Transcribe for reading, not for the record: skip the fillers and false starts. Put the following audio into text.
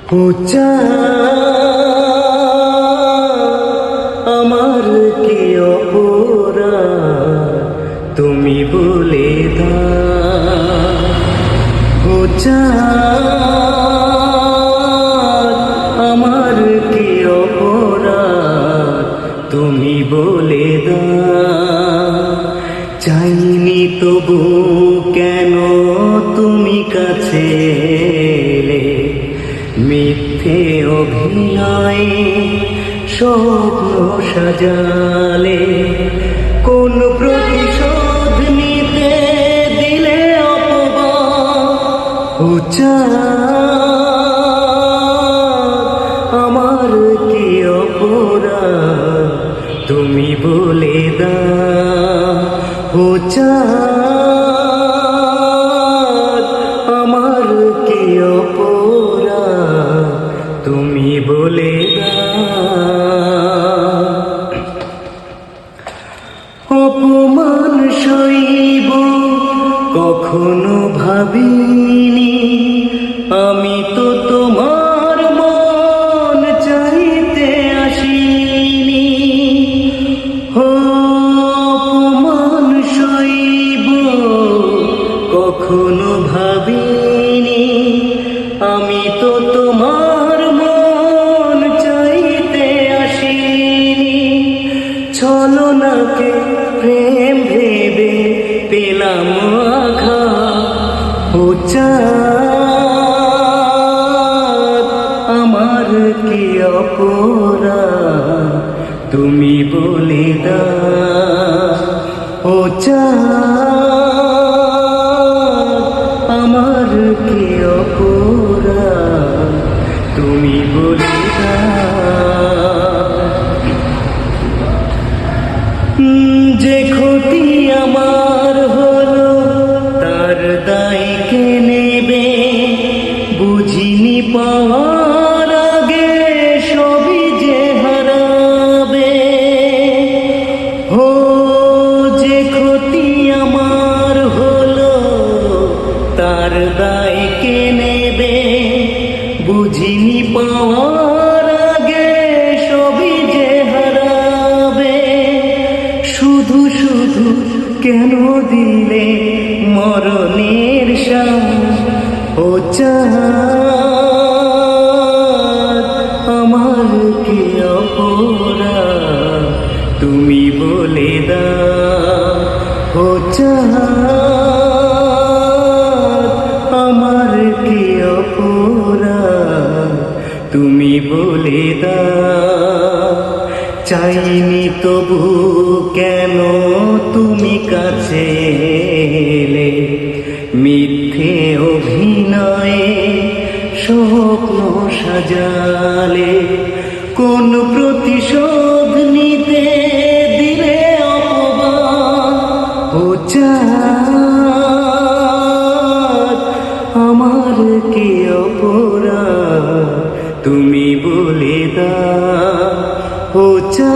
উচা আমার কি অপরাধ তুমি বলে দাও। উচা আমার কি অপরাধ তুমি বলে দাও। চাইনি তবু কেন তুমি কাছে এলে, মিথ্যে অভিনয়ে স্বপ্ন সাজালে। কোন প্রতিশোধ নিতে দিলে অপবাদ। উচা আমার কি অপরাধ তুমি বলে দাও। উচা আমার কি অপরাধ তুমি বলে দাও। অপমান সইব কখনো ভাবিনি, আমি তো তোমার মন চাইতে আসিনি। অপমান সইব কখনো ভাবিনি, আমি তো তোমার মন চাইতে আসিনি। ছলনাকে প্রেম ভেবে পেলাম আঘাত। উচা আমার কি অপরাধ তুমি বলে দাও। উচা আমার কি অপরাধ তুমি বলে দাও। যে ক্ষতি আমার হলো তার দায় কে নেবে, বুঝিনি পাওয়ার আগে সবই যে হারাবে। যে ক্ষতি আমার হলো তার দায় কে নেবে, বুঝিনি পাওয়ার আগে সবই যে হারাবে। শুধু শুধু কেন দিলে মরণের শ্বাস। উচা আমার কি অপরাধ তুমি বলে দাও। উচা আমার কি অপরাধ তুমি বলে দাও। চাইনি তবু কেন তুমি কাছে এলে, মিথ্যে অভিনয়ে স্বপ্ন সাজালে। কোন প্রতিশোধ নিতে দিলে অপবাদ। উচা আমার কি অপরাধ তুমি বলে দাও। উচা